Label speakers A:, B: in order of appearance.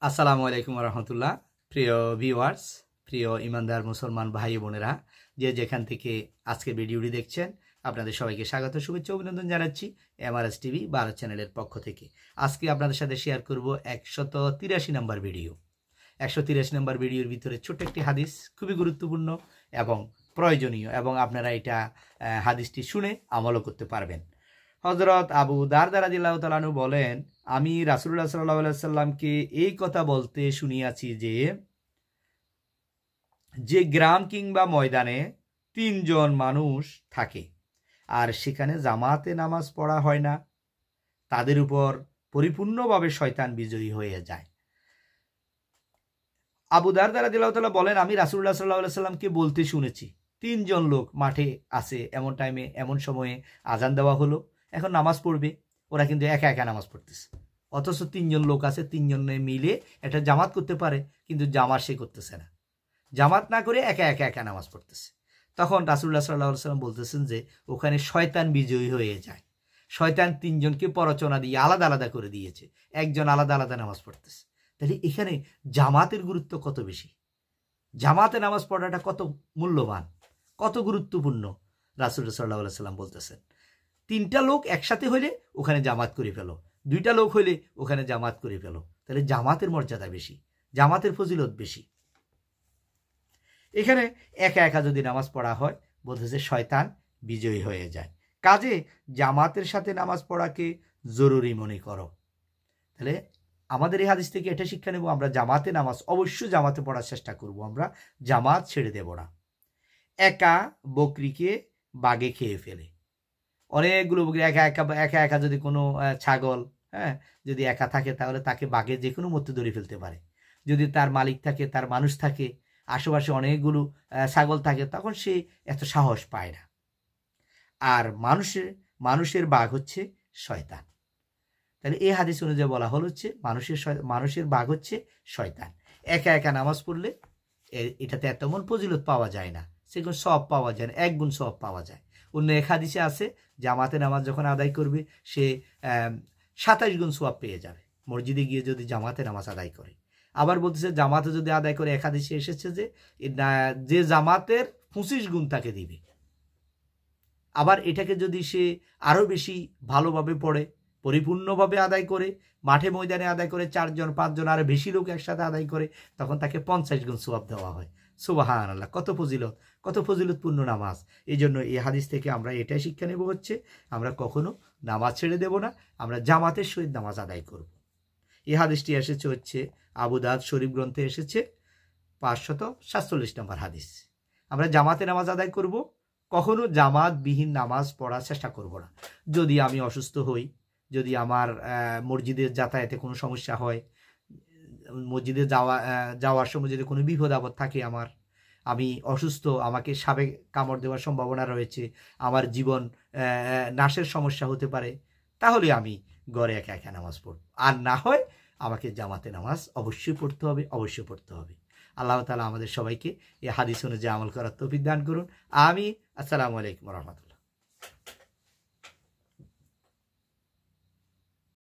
A: আসসালামু আলাইকুম রহমতুল্লাহ। প্রিয় ভিউয়ার্স, প্রিয় ইমানদার মুসলমান ভাই বোনেরা, যে যেখান থেকে আজকের ভিডিওটি দেখছেন, আপনাদের সবাইকে স্বাগত, শুভেচ্ছা, অভিনন্দন জানাচ্ছি এমআরএস টিভি ভারত চ্যানেলের পক্ষ থেকে। আজকে আপনাদের সাথে শেয়ার করব 183 নম্বর ভিডিও। 183 নম্বর ভিডিওর ভিতরে ছোট্ট একটি হাদিস, খুবই গুরুত্বপূর্ণ এবং প্রয়োজনীয়, এবং আপনারা এটা হাদিসটি শুনে আমলও করতে পারবেন। হযরত আবু দারদা রাদিয়াল্লাহু তাআলা আনহু বলেন, আমি রাসূলুল্লাহ সাল্লাল্লাহু আলাইহি সাল্লামকে এই কথা বলতে শুনিয়াছি যে গ্রাম কিংবা ময়দানে 3 জন মানুষ থাকে আর সেখানে জামাতে নামাজ পড়া হয় না, তাদের উপর পরিপূর্ণভাবে শয়তান বিজয়ী হয়ে যায়। আবু দারদা রাদিয়াল্লাহু তাআলা বলেন, আমি রাসূলুল্লাহ সাল্লাল্লাহু আলাইহি সাল্লামকে বলতে শুনেছি 3 জন লোক মাঠে আছে, এমন টাইমে এমন সময়ে আজান দেওয়া হলো, এখন নামাজ পড়বে, ওরা কিন্তু একা একা নামাজ পড়তেছে, অথচ 3 জন লোক আছে, 3 জনে মিলে একটা জামাত করতে পারে, কিন্তু জামাত সে করতেছে না, জামাত না করে একা একা একা নামাজ পড়তেছে। তখন রাসূলুল্লাহ সাল্লাল্লাহু আলাইহি সাল্লাম বলতেছেন যে ওখানে শয়তান বিজয়ী হয়ে যায়। শয়তান 3 জনকে প্ররোচনা দিয়ে আলাদা আলাদা করে দিয়েছে, একজন আলাদা আলাদা নামাজ পড়তেছে। তাহলে এখানে জামাতের গুরুত্ব কত বেশি, জামাতে নামাজ পড়াটা কত মূল্যবান, কত গুরুত্বপূর্ণ। রাসূলুল্লাহ সাল্লাল্লাহু আলাইহি সাল্লাম বলতেছেন 3টা লোক একসাথে হইলে ওখানে জামাত করে ফেলো, 2টা লোক হইলে ওখানে জামাত করে ফেলো। তাহলে জামাতের মর্যাদা বেশি, জামাতের ফজিলত বেশি। এখানে একা একা যদি নামাজ পড়া হয়, বলতেছে শয়তান বিজয়ী হয়ে যায়। কাজে জামাতের সাথে নামাজ পড়াকে জরুরি মনে করো। তাহলে আমাদের এই হাদিস থেকে এটা শিক্ষা নেব, আমরা জামাতে নামাজ অবশ্যই জামাতে পড়ার চেষ্টা করব, আমরা জামাত ছেড়ে দেব না। একা বকরিকে বাঘে খেয়ে ফেলে, অনেকগুলো বকরি একা একা যদি কোনো ছাগল যদি একা থাকে, তাহলে তাকে বাঘে যে কোনো মধ্যে ধরে ফেলতে পারে। যদি তার মালিক থাকে, তার মানুষ থাকে, আশেপাশে অনেকগুলো ছাগল থাকে, তখন সে এত সাহস পায় না। আর মানুষের বাঘ হচ্ছে শয়তান। তাহলে এই হাদিস অনুযায়ী বলা হল হচ্ছে মানুষের বাঘ হচ্ছে শয়তান। একা একা নামাজ পড়লে এটাতে তেমন ফজিলত পাওয়া যায় না, সেগুলো সব পাওয়া যায় না, 1 গুণ সব পাওয়া যায়। অন্য এক হাদিসে আছে, জামাতে নামাজ যখন আদায় করবে সে 27 গুণ সওয়াব পেয়ে যাবে, মসজিদে গিয়ে যদি জামাতে নামাজ আদায় করে। আবার বলতেছে জামাতে যদি আদায় করে, এক হাদিসে এসেছে যে জামাতের 25 গুণ তাকে দিবে। আবার এটাকে যদি সে আরও বেশি ভালোভাবে পড়ে, পরিপূর্ণভাবে আদায় করে, মাঠে ময়দানে আদায় করে, 4 জন 5 জন আরো বেশি লোক একসাথে আদায় করে, তখন তাকে 50 গুণ সওয়াব দেওয়া হয়। সুবহানাল্লাহ, কত ফজিলত, কত ফজিলতপূর্ণ নামাজ। এই জন্য এই হাদিস থেকে আমরা এটাই শিক্ষা নেব হচ্ছে, আমরা কখনো নামাজ ছেড়ে দেব না, আমরা জামাতের সহিত নামাজ আদায় করব। এই হাদিসটি এসেছে হচ্ছে আবু দাউদ শরীফ গ্রন্থে এসেছে 547 নম্বর হাদিস। আমরা জামাতে নামাজ আদায় করব, কখনো জামাতবিহীন নামাজ পড়ার চেষ্টা করব না। যদি আমি অসুস্থ হই, যদি আমার মসজিদের যাতায়াতে কোনো সমস্যা হয়, মসজিদে যাওয়ার সময় যদি কোনো বিপদ আপদ থাকে, আমি অসুস্থ, আমাকে সাপে কামড় দেওয়ার সম্ভাবনা রয়েছে, আমার জীবন নাশের সমস্যা হতে পারে, তাহলে আমি ঘরে একা একা নামাজ পড়ব। আর না হয় আমাকে জামাতে নামাজ অবশ্যই পড়তে হবে, অবশ্যই পড়তে হবে। আল্লাহ তাআলা আমাদের সবাইকে এই হাদিস অনুযায়ী আমল করার তৌফিক দান করুন। আমি আসসালামু আলাইকুম রহমতুল্লাহ।